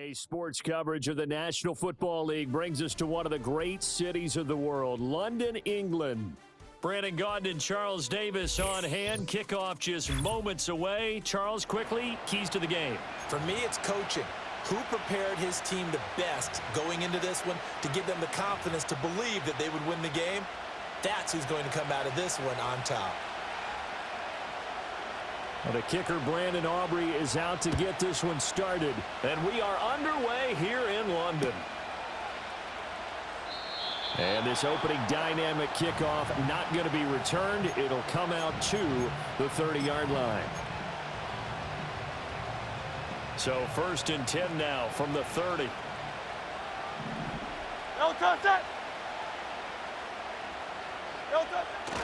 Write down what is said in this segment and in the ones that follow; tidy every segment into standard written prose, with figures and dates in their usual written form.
Today's sports coverage of the National Football League brings us to one of the great cities of the world, London, England. Brandon Gaudin and Charles Davis on hand. Kickoff just moments away. Charles, quickly, keys to the game. For me, it's coaching. Who prepared his team the best going into this one to give them the confidence to believe that they would win the game? That's who's going to come out of this one on top. Well, the kicker, Brandon Aubrey, is out to get this one started. And we are underway here in London. And this opening dynamic kickoff not going to be returned. It'll come out to the 30-yard line. So 1st and 10 now from the 30. No touch it! No touch it!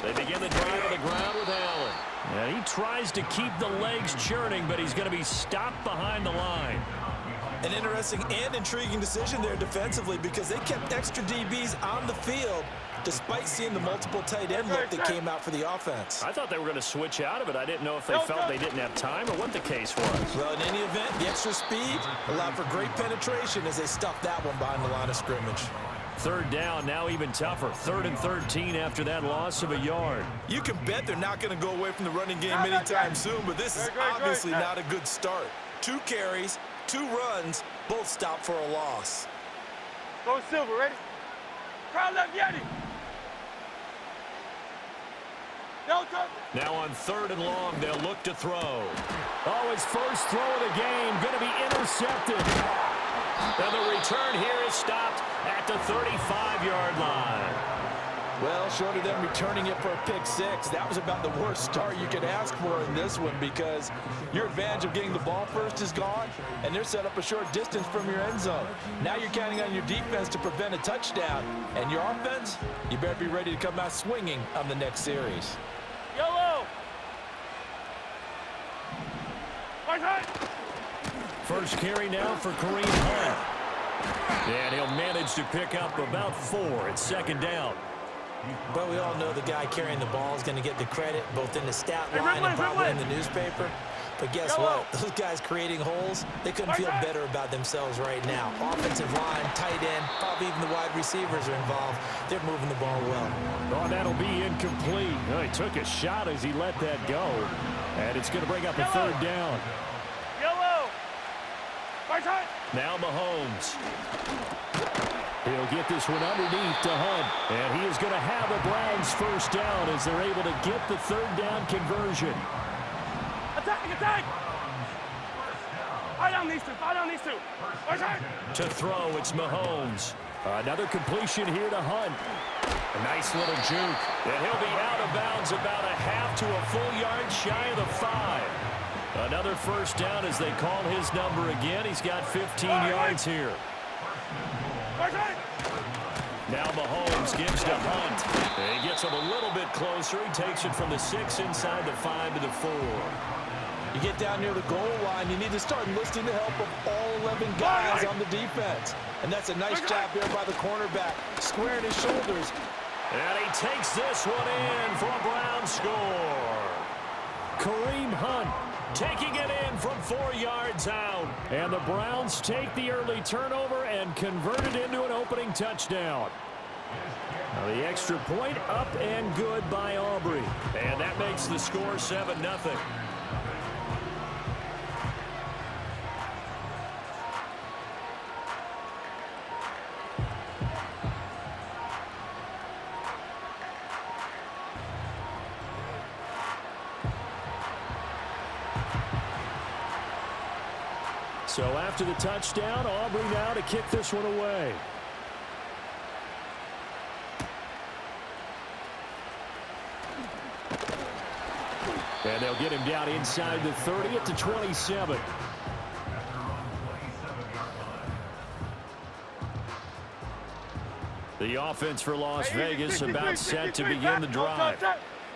They begin the drive on the ground with Allen. And he tries to keep the legs churning, but he's going to be stopped behind the line. An interesting and intriguing decision there defensively because they kept extra DBs on the field despite seeing the multiple tight end look that came out for the offense. I thought they were going to switch out of it. I didn't know if they felt they didn't have time or what the case was. Well, in any event, the extra speed allowed for great penetration as they stuffed that one behind the line of scrimmage. 3rd down, now even tougher. 3rd and 13 after that loss of a yard. You can bet they're not going to go away from the running game anytime soon, but this is obviously not a good start. 2 carries, 2 runs, both stopped for a loss. Go Silver, ready? Crowd left, Yeti! No touch! Now on 3rd and long, they'll look to throw. Oh, his first throw of the game, going to be intercepted. And the return here is stopped at the 35-yard line. Well, short of them returning it for a pick 6, that was about the worst start you could ask for in this one because your advantage of getting the ball first is gone, and they're set up a short distance from your end zone. Now you're counting on your defense to prevent a touchdown, and your offense, you better be ready to come out swinging on the next series. Yellow! Right. First carry now for Kareem Hunt. And he'll manage to pick up about 4. It's 2nd down. But we all know the guy carrying the ball is going to get the credit both in the stat line and probably in the newspaper. But guess what? Those guys creating holes, they couldn't feel better about themselves right now. Offensive line, tight end, probably even the wide receivers are involved. They're moving the ball well. Oh, that'll be incomplete. Oh, he took a shot as he let that go. And it's going to bring up a 3rd down. Yellow! Right. Now Mahomes. He'll get this one underneath to Hunt. And he is going to have a Browns first down as they're able to get the 3rd down conversion. Attack! Fire down these two. Right. To throw, it's Mahomes. Another completion here to Hunt. A nice little juke. And he'll be out of bounds about a half to a full yard shy of the 5. Another first down as they call his number again. He's got 15 yards here. Right. Now Mahomes gives to Hunt. He gets him a little bit closer. He takes it from the 6 inside the 5 to the 4. You get down near the goal line, you need to start enlisting the help of all 11 guys on the defense. And that's a nice job there by the cornerback, squaring his shoulders. And he takes this one in for a Brown score. Kareem Hunt taking it in from 4 yards out. And the Browns take the early turnover and convert it into an opening touchdown. Now the extra point up and good by Aubrey. And that makes the score 7-0. So after the touchdown, Aubrey now to kick this one away. And they'll get him down inside the 30 at the 27. The offense for Las Vegas about set to begin the drive.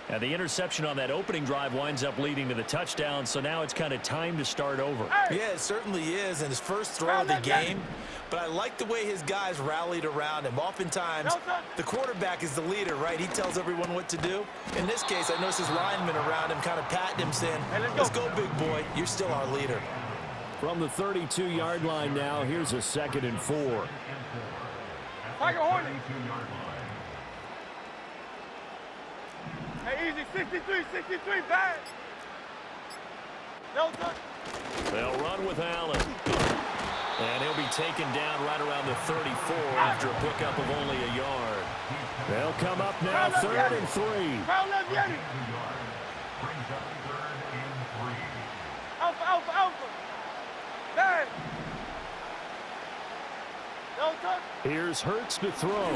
And the interception on that opening drive winds up leading to the touchdown, so now it's kind of time to start over. Yeah, it certainly is, and his first throw of the game. But I like the way his guys rallied around him. Oftentimes, the quarterback is the leader, right? He tells everyone what to do. In this case, I noticed his linemen around him kind of patting him, saying, let's go, big boy. You're still our leader. From the 32-yard line now, here's a 2nd and 4. Tiger Hornet. Hey, easy, 63, bad. No touch. They'll run with Allen. And he'll be taken down right around the 34 after a pickup of only a yard. They'll come up now, 3rd and 3. Foul left, Yeti. Alpha. Bad. No touch. Here's Hurts to throw.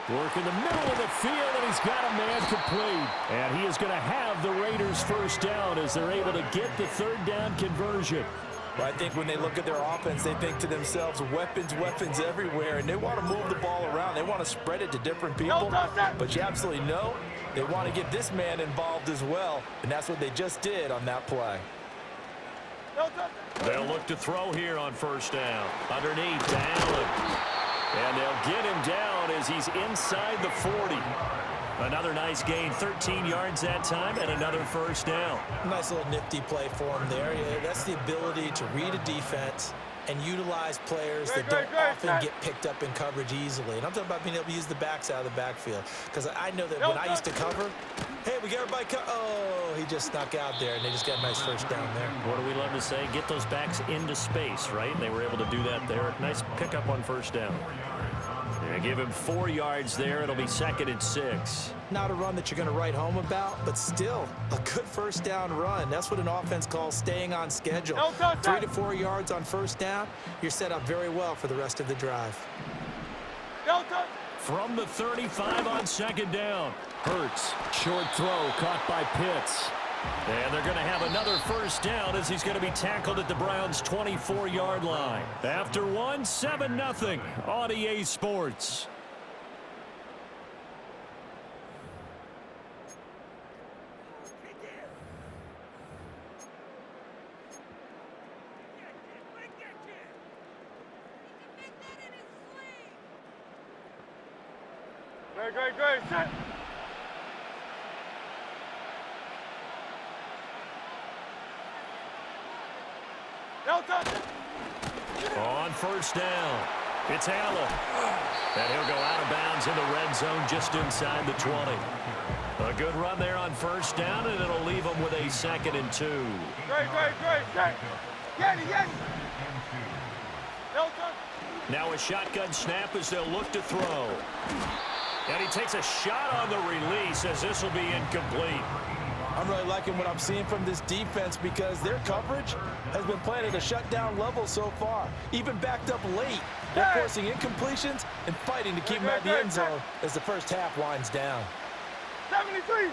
Work in the middle of the field, and he's got a man complete. And he is going to have the Raiders first down as they're able to get the 3rd down conversion. Well, I think when they look at their offense, they think to themselves, weapons everywhere, and they want to move the ball around. They want to spread it to different people. But you absolutely know they want to get this man involved as well, and that's what they just did on that play. They'll look to throw here on 1st down. Underneath to Allen. And they'll get him down as he's inside the 40. Another nice gain, 13 yards that time, and another 1st down. Nice little nifty play for him there. Yeah, that's the ability to read a defense and utilize players that don't often get picked up in coverage easily. And I'm talking about being able to use the backs out of the backfield. Because I know that when I used to cover, hey, we got everybody oh, he just snuck out there, and they just got a nice 1st down there. What do we love to say? Get those backs into space, right? And they were able to do that there. Nice pickup on 1st down. Yeah, give him 4 yards there. It'll be 2nd and 6. Not a run that you're going to write home about, but still a good 1st down run. That's what an offense calls staying on schedule. 3 to 4 yards on 1st down. You're set up very well for the rest of the drive. From the 35 on 2nd down. Hurts, short throw caught by Pitts. And they're going to have another 1st down as he's going to be tackled at the Browns' 24-yard line. After 7-0 on EA Sports. Great, set. No touch. On 1st down, it's Allen. And he'll go out of bounds in the red zone just inside the 20. A good run there on 1st down, and it'll leave him with a 2nd and 2. Great, set. Yeti. No touch. Now a shotgun snap as they'll look to throw. And he takes a shot on the release as this will be incomplete. I'm really liking what I'm seeing from this defense because their coverage has been playing at a shutdown level so far. Even backed up late, they're forcing incompletions and fighting to keep them at the end zone as the 1st half winds down. 73.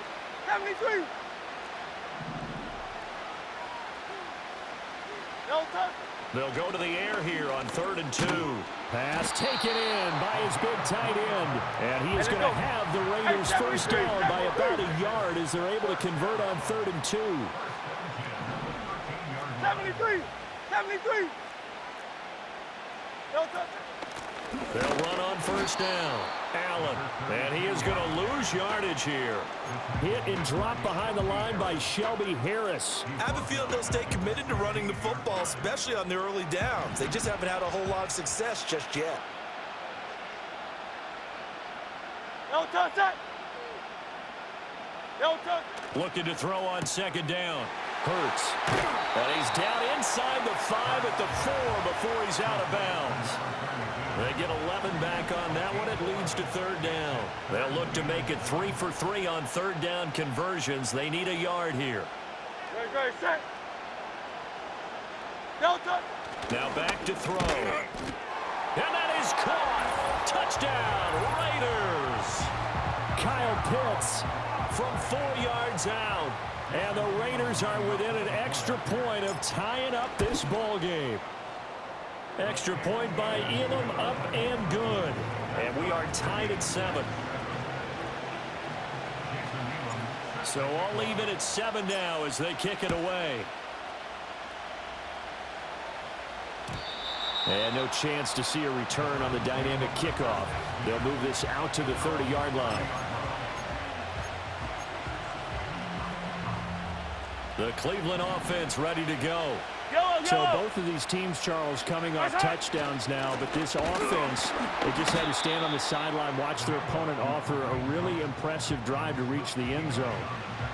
No touch. They'll go to the air here on 3rd and 2. Pass taken in by his big tight end. And he is going to have the Raiders 1st down by about a yard as they're able to convert on 3rd and 2. 73. No touch. They'll run on 1st down. Allen. And he is going to lose yardage here. Hit and drop behind the line by Shelby Harris. I have a feeling they'll stay committed to running the football, especially on the early downs. They just haven't had a whole lot of success just yet. No touch. Looking to throw on 2nd down. Hurts. And he's down inside the 5 at the 4 before he's out of bounds. They get 11 back on that one. It leads to 3rd down. They'll look to make it 3 for 3 on 3rd down conversions. They need a yard here. Great, set. No touch. Now back to throw. And that is caught. Touchdown, Raiders. Kyle Pitts from 4 yards out. And the Raiders are within an extra point of tying up this ball game. Extra point by Elam, up and good. And we are tied at 7. So all even at 7 now as they kick it away. And no chance to see a return on the dynamic kickoff. They'll move this out to the 30-yard line. The Cleveland offense ready to go. So both of these teams, Charles, coming off touchdowns now, but this offense, they just had to stand on the sideline, watch their opponent offer a really impressive drive to reach the end zone.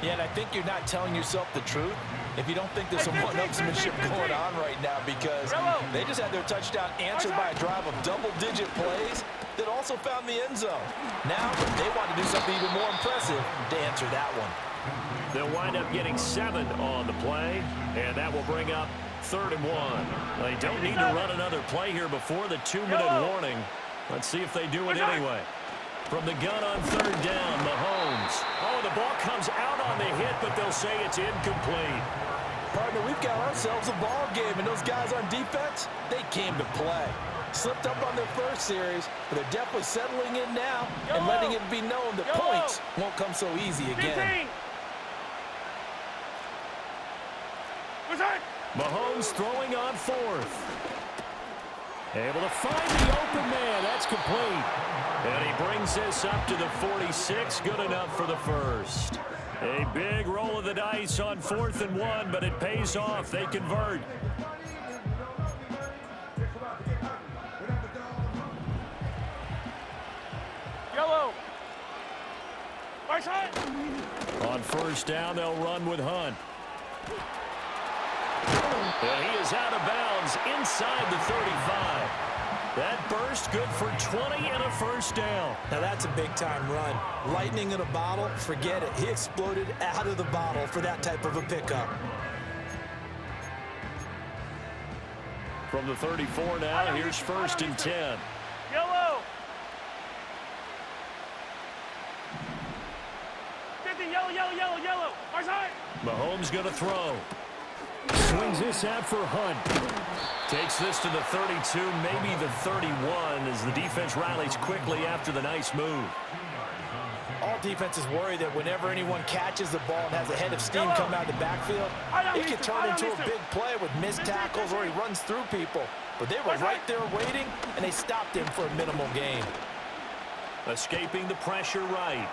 Yeah, and I think you're not telling yourself the truth if you don't think there's some one-upsmanship going on right now, because they just had their touchdown answered by a drive of double-digit plays that also found the end zone. Now they want to do something even more impressive to answer that one. They'll wind up getting 7 on the play, and that will bring up 3rd and 1. They don't need to run another play here before the 2-minute warning. Let's see if they do it anyway. From the gun on 3rd down, Mahomes. Oh, the ball comes out on the hit, but they'll say it's incomplete. Partner, we've got ourselves a ball game, and those guys on defense, they came to play. Slipped up on their first series, but they're definitely settling in now and letting it be known that points won't come so easy again. Mahomes throwing on 4th. Able to find the open man. That's complete. And he brings this up to the 46. Good enough for the first. A big roll of the dice on 4th and 1, but it pays off. They convert. Yellow. On 1st down, they'll run with Hunt. And he is out of bounds inside the 35. That burst good for 20 and a 1st down. Now that's a big-time run. Lightning in a bottle, forget it. He exploded out of the bottle for that type of a pickup. From the 34 now, here's 1st and 10. Yellow. 50, yellow. Mahomes going to throw. Swings this out for Hunt. Takes this to the 32, maybe the 31, as the defense rallies quickly after the nice move. All defenses worry that whenever anyone catches the ball and has a head of steam come out of the backfield, it can turn into a big play with missed tackles or he runs through people. But they were right there waiting, and they stopped him for a minimal gain. Escaping the pressure right.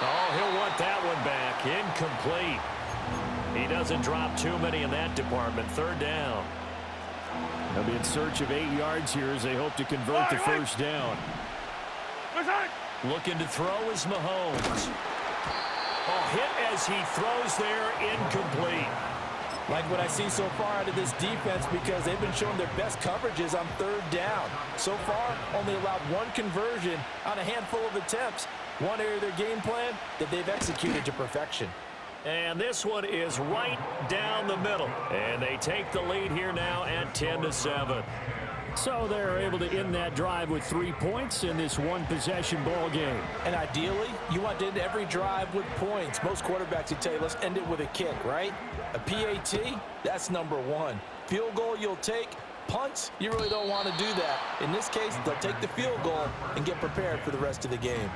Oh, he'll want that one back. Incomplete. He doesn't drop too many in that department. 3rd down. They'll be in search of 8 yards here as they hope to convert the 1st down. Looking to throw is Mahomes. Oh, hit as he throws there, incomplete. Like what I see so far out of this defense, because they've been showing their best coverages on 3rd down. So far, only allowed 1 conversion on a handful of attempts. One area of their game plan that they've executed to perfection. And this one is right down the middle. And they take the lead here now at 10-7. So they're able to end that drive with 3 points in this one-possession ball game. And ideally, you want to end every drive with points. Most quarterbacks would tell you, let's end it with a kick, right? A PAT, that's number 1. Field goal you'll take. Punts, you really don't want to do that. In this case, they'll take the field goal and get prepared for the rest of the game.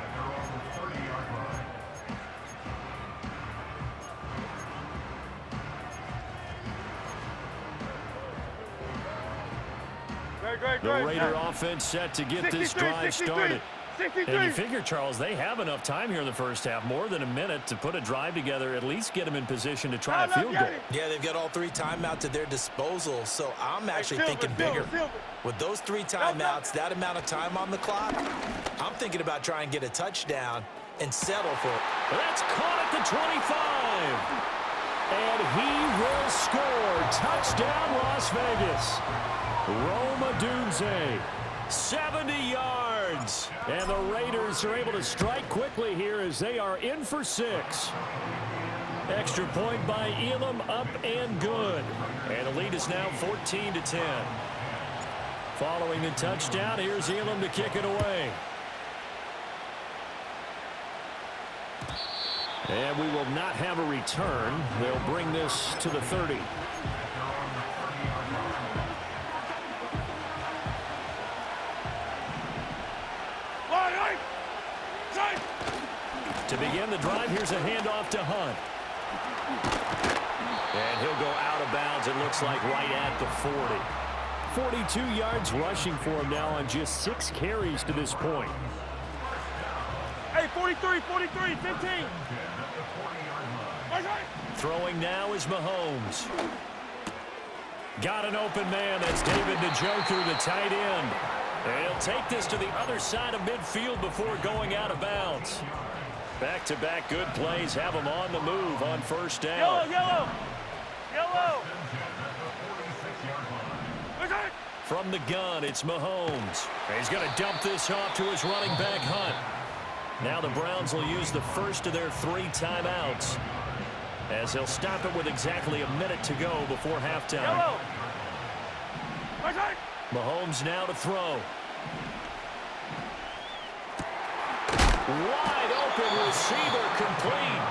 The Raider offense set to get this drive started. And you figure, Charles, they have enough time here in the first half, more than a minute, to put a drive together, at least get them in position to try a field goal. Yeah, they've got all 3 timeouts at their disposal, so I'm actually thinking bigger. With those 3 timeouts, that amount of time on the clock, I'm thinking about trying to get a touchdown and settle for it. That's caught at the 25. And he will score. Touchdown, Las Vegas. Rome Odunze, 70 yards. And the Raiders are able to strike quickly here as they are in for 6. Extra point by Elam, up and good. And the lead is now 14-10. Following the touchdown, here's Elam to kick it away. And we will not have a return. They'll bring this to the 30. To begin the drive, here's a handoff to Hunt. And he'll go out of bounds, it looks like, right at the 40. 42 yards rushing for him now on just 6 carries to this point. Hey, 43, 15. Throwing now is Mahomes. Got an open man. That's David Njoku, the tight end. And he'll take this to the other side of midfield before going out of bounds. Back-to-back good plays have him on the move on first down. Yellow, yellow. Yellow. From the gun, it's Mahomes. He's going to dump this off to his running back, Hunt. Now the Browns will use the first of their 3 timeouts, as they'll stop it with exactly a minute to go before halftime. Yellow. Mahomes now to throw. Wide open receiver, complete.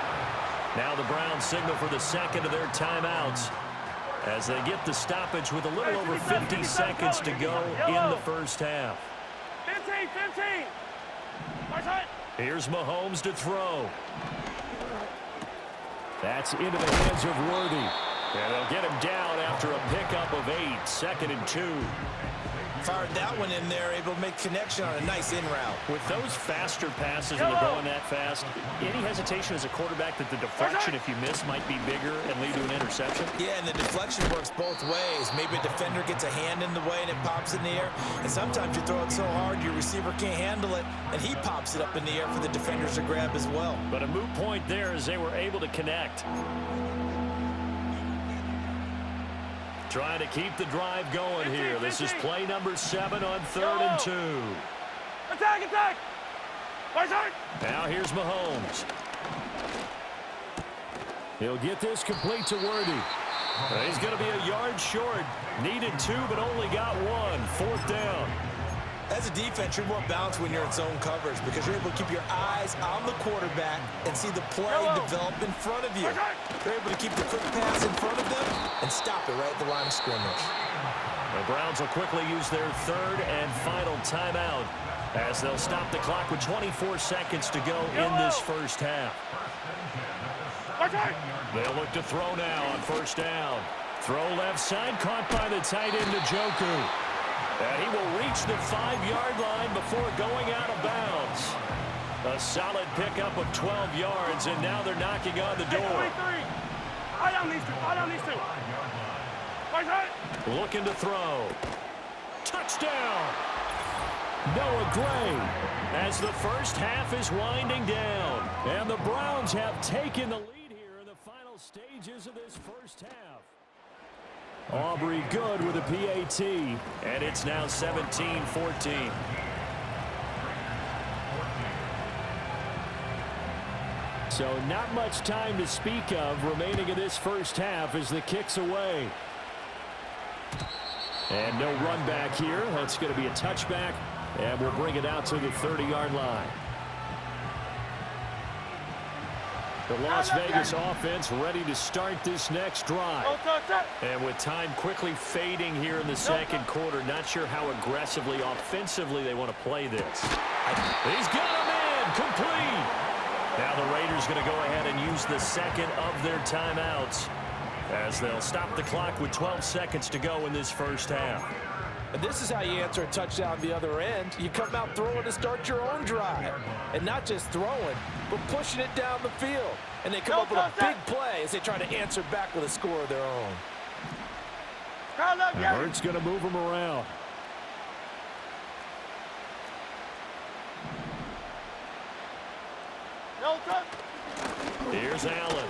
Now the Browns signal for the second of their timeouts, as they get the stoppage with a little over 50 seconds to go in the first half. 15. Here's Mahomes to throw. That's into the hands of Worthy. And they'll get him down after a pickup of 8, 2nd and 2. Fired that one in there, able to make connection on a nice in route. With those faster passes and they're going that fast, any hesitation as a quarterback that the deflection, if you miss, might be bigger and lead to an interception? Yeah, and the deflection works both ways. Maybe a defender gets a hand in the way and it pops in the air. And sometimes you throw it so hard your receiver can't handle it, and he pops it up in the air for the defenders to grab as well. But a moot point there as they were able to connect. Trying to keep the drive going here. This is play number 7 on 3rd and 2. Attack! Now here's Mahomes. He'll get this complete to Worthy. He's going to be a yard short. Needed 2, but only got 1. 4th down. As a defense, you're more balanced when you're in zone coverage because you're able to keep your eyes on the quarterback and see the play develop in front of you. You're able to keep the quick pass in front of them and stop it right at the line of scrimmage. The Browns will quickly use their 3rd and final timeout, as they'll stop the clock with 24 seconds to go in this first half. They'll look to throw now on first down. Throw left side, caught by the tight end Njoku. And he will reach the 5-yard line before going out of bounds. A solid pickup of 12 yards, and now they're knocking on the door. 23. I don't need to. Looking to throw. Touchdown! Noah Gray, as the first half is winding down. And the Browns have taken the lead here in the final stages of this first half. Aubrey good with a PAT, and it's now 17-14. So not much time to speak of remaining in this first half as the kick's away. And no run back here. That's going to be a touchback, and we'll bring it out to the 30-yard line. The Las Vegas offense ready to start this next drive. And with time quickly fading here in the second quarter, not sure how aggressively, offensively they want to play this. He's got him in, complete. Now the Raiders going to go ahead and use the second of their timeouts, as they'll stop the clock with 12 seconds to go in this first half. And this is how you answer a touchdown the other end. You come out throwing to start your own drive. And not just throwing, but pushing it down the field. And they come up with a big play as they try to answer back with a score of their own. Hurts going to move them around. Here's Allen.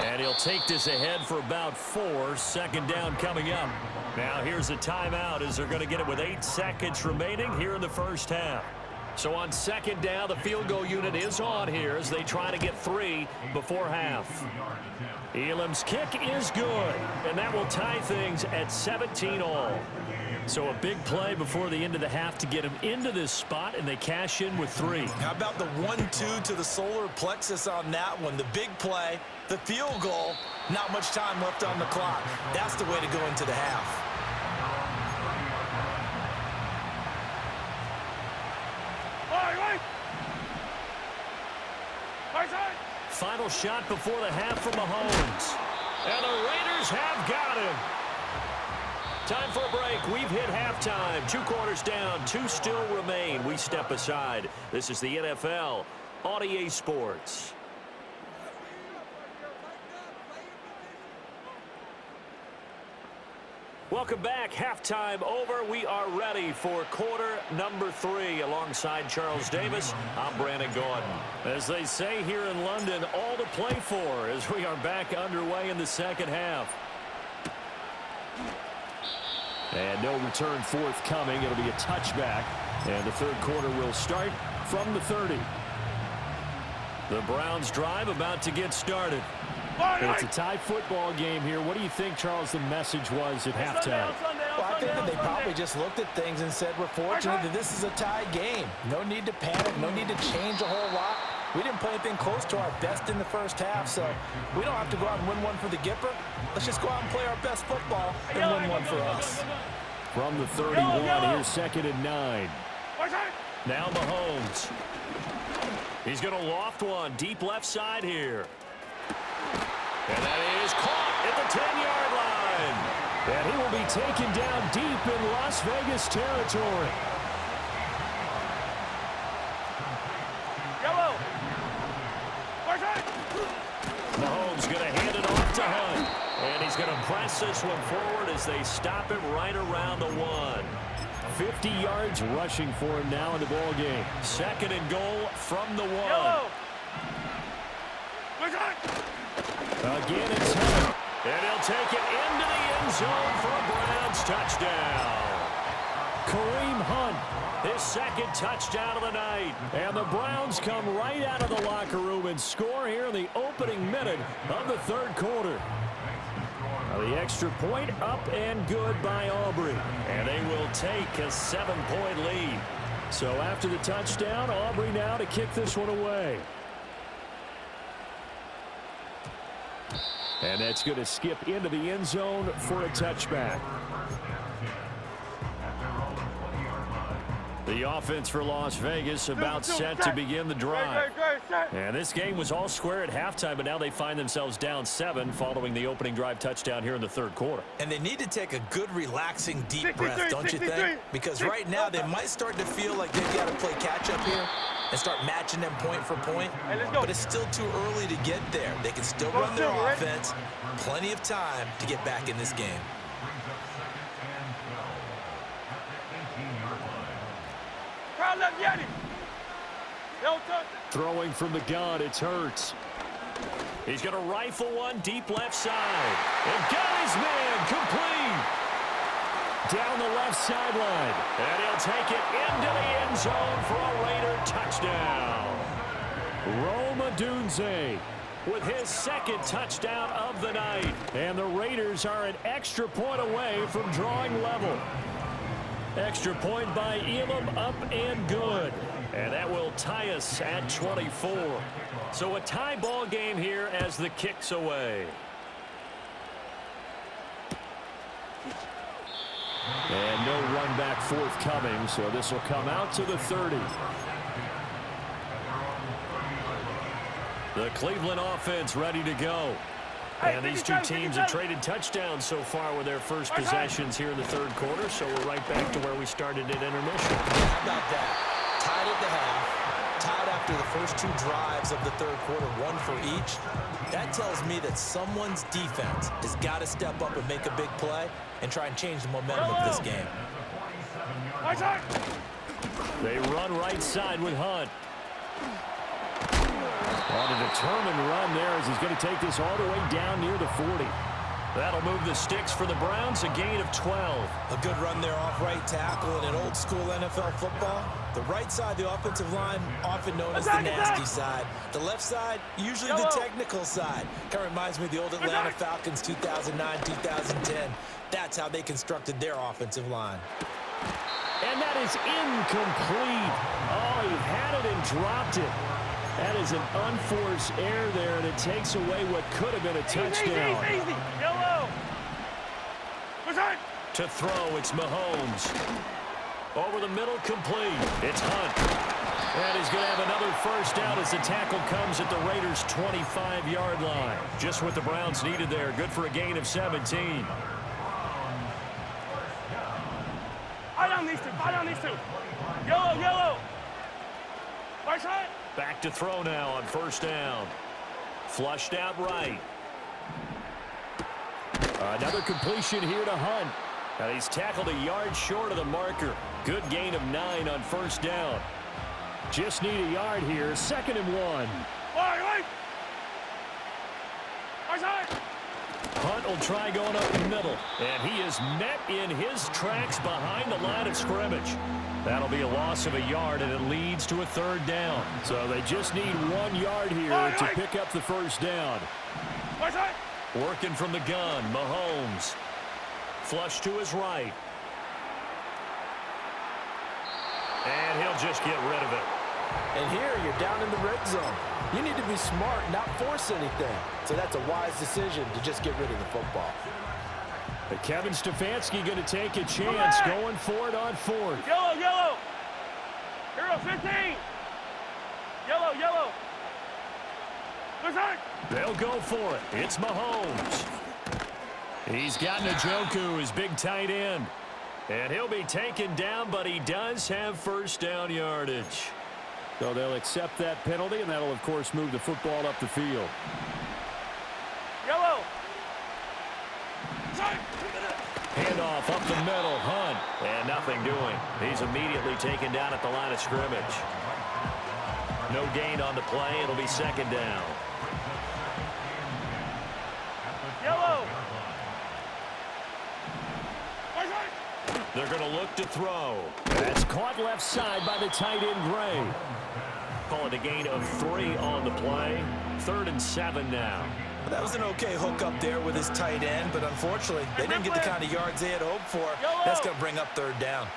And he'll take this ahead for about 4. 2nd down coming up. Now here's a timeout as they're going to get it with 8 seconds remaining here in the first half. So on 2nd down, the field goal unit is on here as they try to get 3 before half. Elam's kick is good, and that will tie things at 17-all. So a big play before the end of the half to get him into this spot, and they cash in with 3. How about the 1-2 to the solar plexus on that one? The big play, the field goal, not much time left on the clock. That's the way to go into the half. Final shot before the half from Mahomes. And the Raiders have got him. Time for a break. We've hit halftime. 2 quarters down. 2 still remain. We step aside. This is the NFL on EA Sports. Welcome back. Halftime over. We are ready for quarter number 3. Alongside Charles Davis, I'm Brandon Gordon. As they say here in London, all to play for as we are back underway in the second half. And no return forthcoming. It'll be a touchback. And the third quarter will start from the 30. The Browns drive about to get started. It's a tie football game here. What do you think, Charles, the message was at halftime? Well, I think that they probably just looked at things and said, we're fortunate that this is a tie game. No need to panic. No need to change a whole lot. We didn't play anything close to our best in the first half, so we don't have to go out and win one for the Gipper. Let's just go out and play our best football and win one for us. From the 31, here's 2nd and 9. Now Mahomes. He's going to loft one deep left side here. And that is caught at the 10-yard line. And he will be taken down deep in Las Vegas territory. Yellow. Mahomes going to hand it off to Hunt. And he's going to press this one forward as they stop him right around the 1. 50 yards rushing for him now in the ball game. 2nd and goal from the 1. Yellow. Again, it's Hunt. And he'll take it into the end zone for a Browns touchdown. Kareem Hunt, his 2nd touchdown of the night. And the Browns come right out of the locker room and score here in the opening minute of the third quarter. The extra point up and good by Aubrey. And they will take a 7-point lead. So after the touchdown, Aubrey now to kick this one away. And that's going to skip into the end zone for a touchback. The offense for Las Vegas about set to begin the drive. And this game was all square at halftime, but now they find themselves down 7 following the opening drive touchdown here in the third quarter. And they need to take a good, relaxing, deep breath, don't you think? Because right now they might start to feel like they've got to play catch-up here and start matching them point for point. But it's still too early to get there. They can still run their offense. Plenty of time to get back in this game. Throwing from the gun, it's Hurts. He's going to rifle one deep left side. And got his man complete. Down the left sideline. And he'll take it into the end zone for a Raider touchdown. Rome Odunze with his 2nd touchdown of the night. And the Raiders are an extra point away from drawing level. Extra point by Elam, up and good. And that will tie us at 24. So a tie ball game here as the kick's away. And no run back forthcoming, so this will come out to the 30. The Cleveland offense ready to go. And these two teams have traded touchdowns so far with their first possessions here in the third quarter, so we're right back to where we started at intermission. How about that? Tied at the half, tied after the first 2 drives of the third quarter, 1 for each. That tells me that someone's defense has got to step up and make a big play and try and change the momentum of this game. They run right side with Hunt. On a determined run there as he's going to take this all the way down near the 40. That'll move the sticks for the Browns, a gain of 12. A good run there off right tackle in an old-school NFL football. The right side, the offensive line, often known as the nasty side. The left side, usually the technical side. Kind of reminds me of the old Atlanta Falcons 2009-2010. That's how they constructed their offensive line. And that is incomplete. Oh, he had it and dropped it. That is an unforced error there, and it takes away what could have been a touchdown. Easy. Yellow. To throw, it's Mahomes. Over the middle, complete. It's Hunt. And he's going to have another first down as the tackle comes at the Raiders' 25-yard line. Just what the Browns needed there. Good for a gain of 17. Fight on these two. Yellow. Right side. Back to throw now on first down. Flushed out right. Another completion here to Hunt. And he's tackled a yard short of the marker. Good gain of 9 on first down. Just need a yard here. 2nd and 1. Hunt will try going up the middle. And he is met in his tracks behind the line of scrimmage. That'll be a loss of a yard, and it leads to a 3rd down. So they just need 1 yard here to pick up the first down. Working from the gun, Mahomes. Flush to his right. And he'll just get rid of it. And here you're down in the red zone. You need to be smart, not force anything. So that's a wise decision to just get rid of the football. But Kevin Stefanski going to take a chance going for it on 4th. Yellow, yellow. Hero 15. Yellow, yellow. They'll go for it. It's Mahomes. He's got Njoku, his big tight end. And he'll be taken down, but he does have first down yardage. So they'll accept that penalty, and that'll, of course, move the football up the field. Yellow. Handoff up the middle, Hunt. And nothing doing. He's immediately taken down at the line of scrimmage. No gain on the play. It'll be 2nd down. Yellow. They're going to look to throw. That's caught left side by the tight end, Gray. Call it a gain of 3 on the play. 3rd and 7 now. That was an okay hook up there with his tight end, but unfortunately, they didn't get the kind of yards they had hoped for. That's going to bring up 3rd down.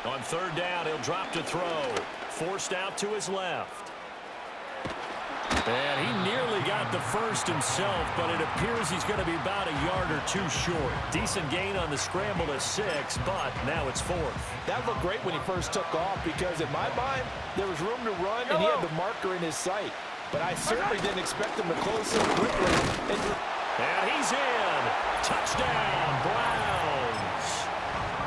On 3rd down, he'll drop to throw. Forced out to his left. And he nearly got the first himself, but it appears he's going to be about a yard or 2 short. Decent gain on the scramble to 6, but now it's 4th. That looked great when he first took off because, in my mind, there was room to run, and he had the marker in his sight. But I certainly didn't expect him to close so quickly. And he's in. Touchdown, Browns.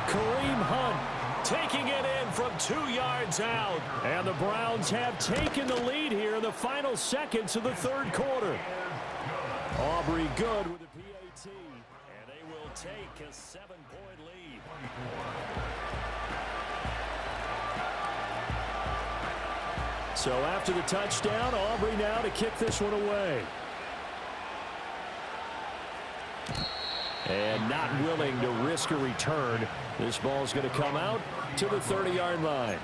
Kareem Hunt taking it in from 2 yards out. And the Browns have taken the lead here in the final seconds of the 3rd quarter. Aubrey good with the PAT. And they will take a 7-point lead. So after the touchdown, Aubrey now to kick this one away. And not willing to risk a return. This ball's going to come out to the 30-yard line.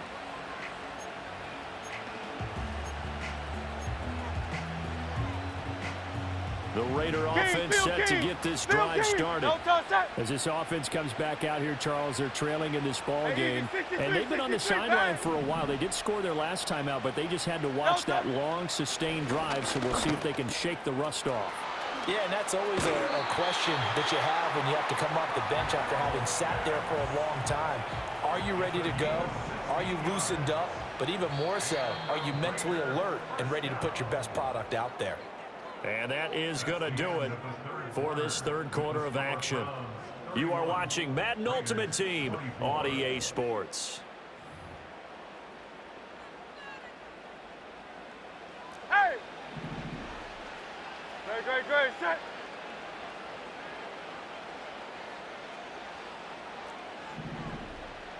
The Raider offense set to get this drive started. As this offense comes back out here, Charles, they're trailing in this ball game. And they've been on the sideline for a while. They did score their last time out, but they just had to watch that long, sustained drive. So we'll see if they can shake the rust off. Yeah, and that's always a question that you have when you have to come off the bench after having sat there for a long time. Are you ready to go? Are you loosened up? But even more so, are you mentally alert and ready to put your best product out there? And that is going to do it for this 3rd quarter of action. You are watching Madden Ultimate Team on EA Sports. Hey! Great, set.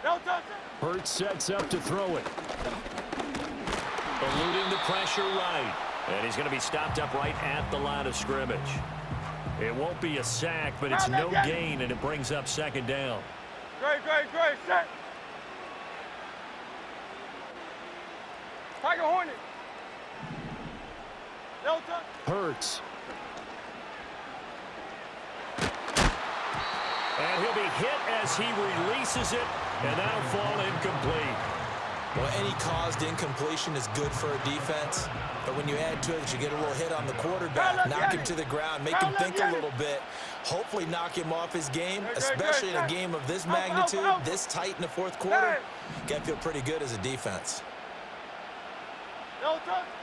No touch. Hurts sets up to throw it. Eluding the pressure right. And he's going to be stopped up right at the line of scrimmage. It won't be a sack, but it's no gain, and it brings up 2nd down. Great, set. Tiger Hornet. No touch. Hurts. And he'll be hit as he releases it, and that'll fall incomplete. Well, any caused incompletion is good for a defense, but when you add to it that you get a little hit on the quarterback, knock him to the ground, make him think a little bit, hopefully knock him off his game, especially in a game of this magnitude, this tight in the 4th quarter, got to feel pretty good as a defense.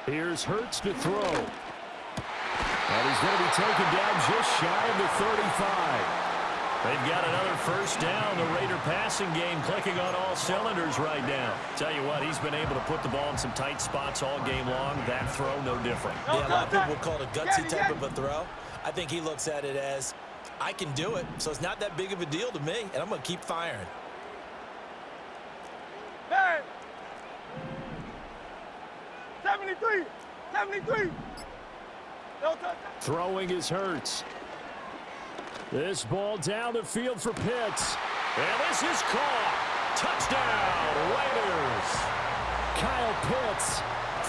Here's Hurts to throw. And he's going to be taken down just shy of the 35. They've got another first down. The Raider passing game clicking on all cylinders right now. Tell you what, he's been able to put the ball in some tight spots all game long. That throw, no different. Yeah, a lot of people would call it a gutsy type of a throw. I think he looks at it as I can do it, so it's not that big of a deal to me, and I'm going to keep firing. Hey! 73! 73! No touchdown. Throwing is Hurts. This ball down the field for Pitts. And this is caught. Touchdown, Raiders. Kyle Pitts,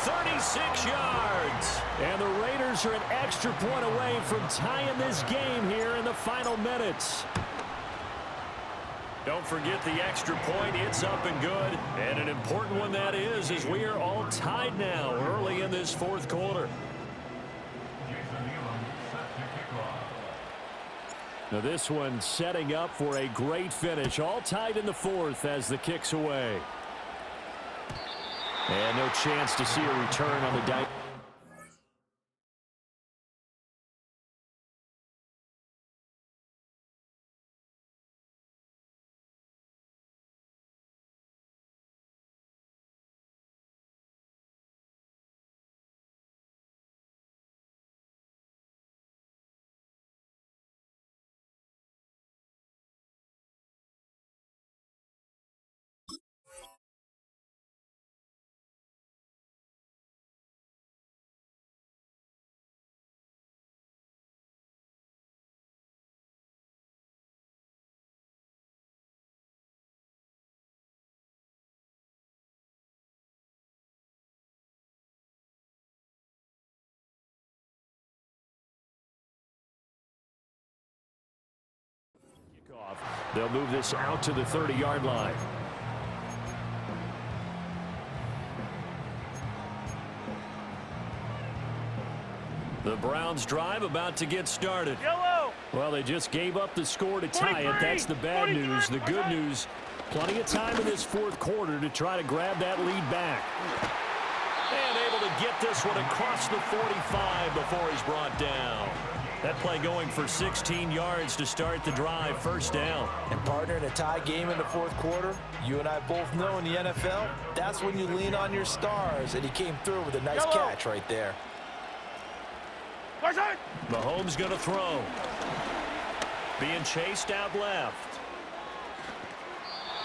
36 yards. And the Raiders are an extra point away from tying this game here in the final minutes. Don't forget the extra point. It's up and good. And an important one that is, as we are all tied now early in this fourth quarter. Now this one setting up for a great finish. All tied in the fourth as the kick's away. And no chance to see a return on the dice. They'll move this out to the 30-yard line. The Browns drive about to get started. Yellow. Well, they just gave up the score to tie it. That's the bad news. The good news, plenty of time in this fourth quarter to try to grab that lead back. And able to get this one across the 45 before he's brought down. That play going for 16 yards to start the drive, first down. And partner, in a tie game in the fourth quarter, you and I both know in the NFL, that's when you lean on your stars, and he came through with a nice catch right there. Mahomes going to throw. Being chased out left.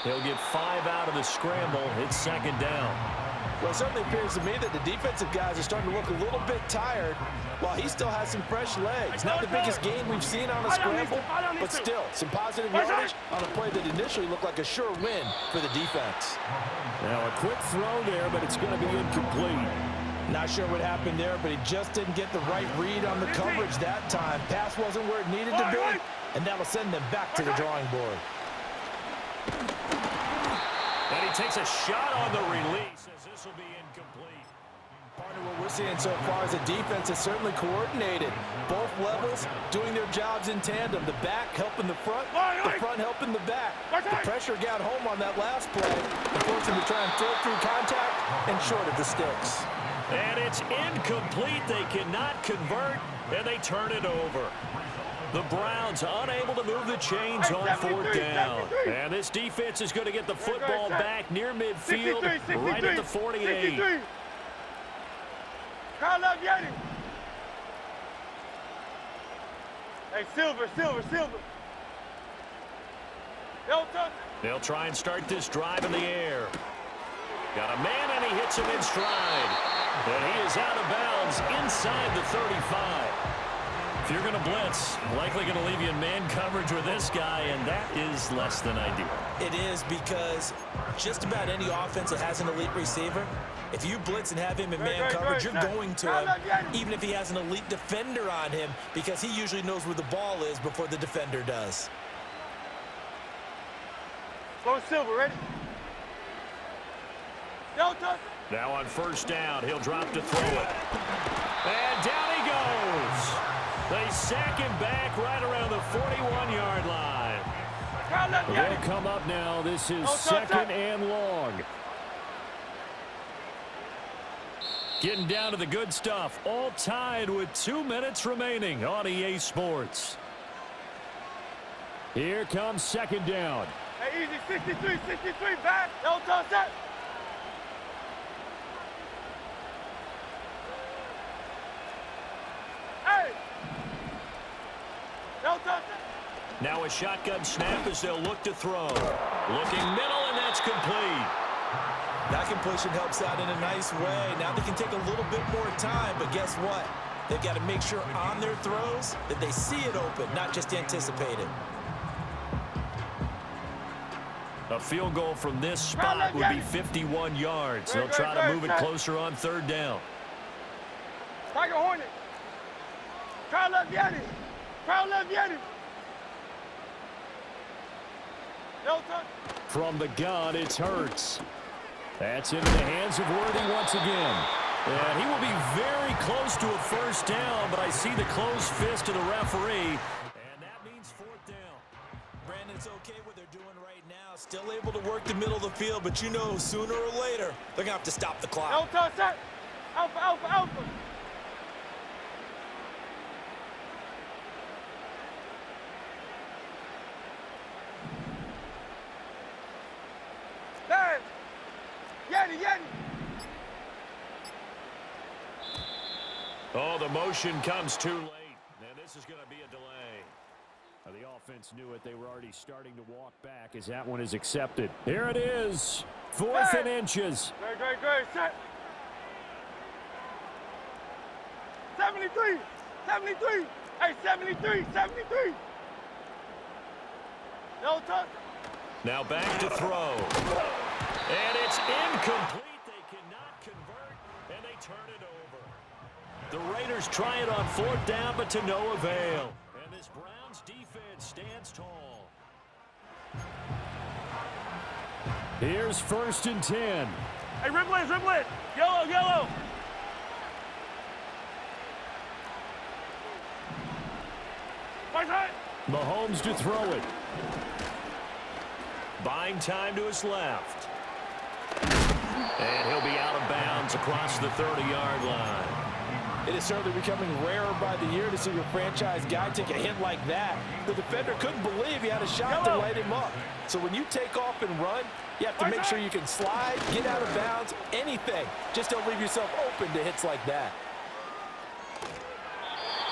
He'll get 5 out of the scramble. It's second down. Well, it certainly appears to me that the defensive guys are starting to look a little bit tired while he still has some fresh legs. Not the biggest gain we've seen on a scramble, but still some positive yardage on a play that initially looked like a sure win for the defense. Now a quick throw there, but it's going to be incomplete. Not sure what happened there, but he just didn't get the right read on the coverage that time. Pass wasn't where it needed to be, and that'll send them back to the drawing board. And he takes a shot on the release as this will be incomplete. Partner, what we're seeing so far is a defense that's certainly coordinated. Both levels doing their jobs in tandem. The back helping the front helping the back. The pressure got home on that last play and forced him to try and throw through contact and short of the sticks. And it's incomplete. They cannot convert, and they turn it over. The Browns unable to move the chains on fourth down. And this defense is going to get the football back near midfield, right at the 48. Crowd love Yeti. Hey, Silver. They'll try and start this drive in the air. Got a man, and he hits him in stride. And he is out of bounds inside the 35. If you're going to blitz, likely going to leave you in man coverage with this guy, and that is less than ideal. It is, because just about any offense that has an elite receiver, if you blitz and have him in man coverage, you're going to him, even if he has an elite defender on him, because he usually knows where the ball is before the defender does. Go Silver, ready? Don't touch. Now on first down, he'll drop to throw it. And down he goes. They sack him back right around the 41-yard line. They'll come up now. This is second and long. Getting down to the good stuff. All tied with 2 minutes remaining on EA Sports. Here comes second down. Hey, easy, 63, back. Don't touch that. Hey. Don't touch that. Now a shotgun snap as they'll look to throw. Looking middle, and that's complete. That completion helps out in a nice way. Now they can take a little bit more time, but guess what? They've got to make sure on their throws that they see it open, not just anticipate it. A field goal from this spot would be 51 yards. They'll try to move it closer on third down. Tiger Hornet. Crowd left Yanni. Crowd left Yanni. No touch. From the gun, it's Hurts. That's into the hands of Worthy once again. And he will be very close to a first down, but I see the closed fist of the referee. And that means fourth down. Brandon, it's okay what they're doing right now. Still able to work the middle of the field, but you know sooner or later they're going to have to stop the clock. No touch, set. Alpha, alpha, alpha. There. Yanni, Yanni. Oh, the motion comes too late. And this is going to be a delay. The offense knew it. They were already starting to walk back as that one is accepted. Here it is. Fourth and inches. Great, set. 73, 73. Hey, 73, 73. No touch. Now back to throw. And it's incomplete. They cannot convert, and they turn it over. The Raiders try it on fourth down, but to no avail. And this Browns defense stands tall. Here's first and 10. Hey, rip it. Yellow, yellow. Right side. Mahomes to throw it. Buying time to his left. And he'll be out of bounds across the 30-yard line. It is certainly becoming rarer by the year to see your franchise guy take a hit like that. The defender couldn't believe he had a shot to light him up. So when you take off and run, you have to make sure you can slide, get out of bounds, anything. Just don't leave yourself open to hits like that.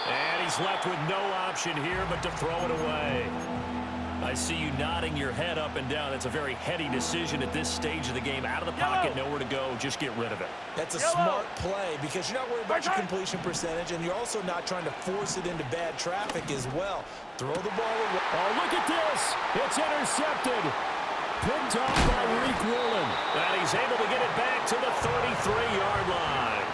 And he's left with no option here but to throw it away. I see you nodding your head up and down. It's a very heady decision at this stage of the game. Out of the pocket, nowhere to go. Just get rid of it. That's a smart play because you're not worried about your completion percentage, and you're also not trying to force it into bad traffic as well. Throw the ball away. Oh, look at this. It's intercepted. Picked off by Reek Woolen. And he's able to get it back to the 33-yard line.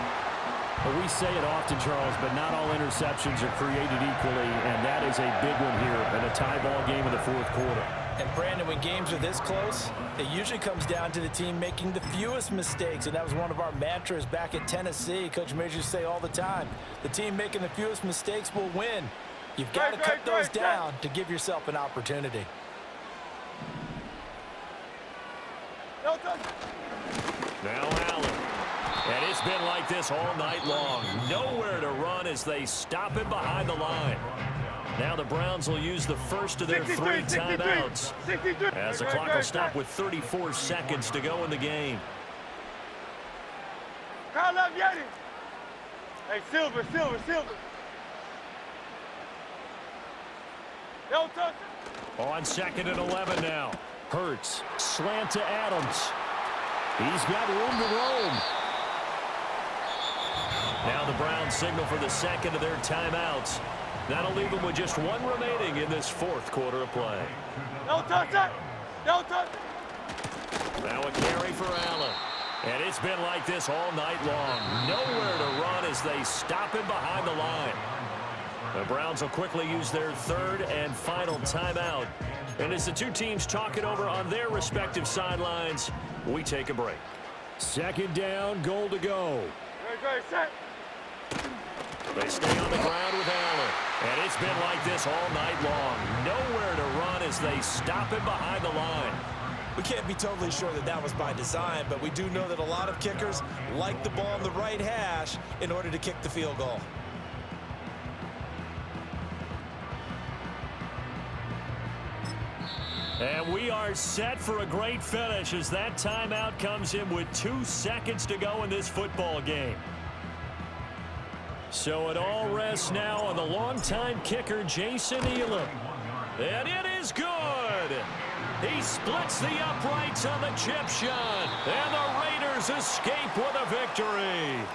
Well, we say it often, Charles, but not all interceptions are created equally, and that is a big one here in a tie ball game in the fourth quarter. And, Brandon, when games are this close, it usually comes down to the team making the fewest mistakes, and that was one of our mantras back at Tennessee. Coach Majors used to say all the time, the team making the fewest mistakes will win. You've got to cut those down to give yourself an opportunity. No touch. Now Allen. And it's been like this all night long. Nowhere to run as they stop him behind the line. Now the Browns will use the first of their 3 timeouts. As the clock will stop with 34 seconds to go in the game. Crowd left Yanni. Hey, Silver. No touch. On second and 11 now. Hurts. Slant to Adams. He's got room to roam. Now the Browns signal for the second of their timeouts. That'll leave them with just one remaining in this fourth quarter of play. No touch, no touch. Now a carry for Allen. And it's been like this all night long. Nowhere to run as they stop him behind the line. The Browns will quickly use their third and final timeout. And as the two teams talk it over on their respective sidelines, we take a break. Second down, goal to go. Great, set. They stay on the ground with Allen. And it's been like this all night long. Nowhere to run as they stop him behind the line. We can't be totally sure that that was by design, but we do know that a lot of kickers like the ball on the right hash in order to kick the field goal. And we are set for a great finish as that timeout comes in with 2 seconds to go in this football game. So it all rests now on the longtime kicker, Jason Elam. And it is good. He splits the uprights on the chip shot. And the Raiders escape with a victory.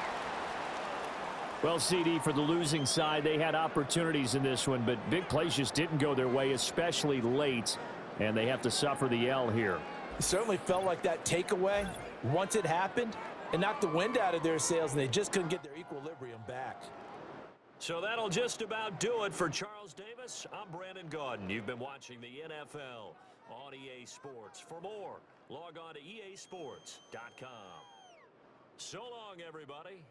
Well, CD, for the losing side, they had opportunities in this one, but big plays just didn't go their way, especially late, and they have to suffer the L here. It certainly felt like that takeaway, once it happened, it knocked the wind out of their sails, and they just couldn't get their equilibrium back. So that'll just about do it for Charles Davis. I'm Brandon Gaudin. You've been watching the NFL on EA Sports. For more, log on to easports.com. So long, everybody.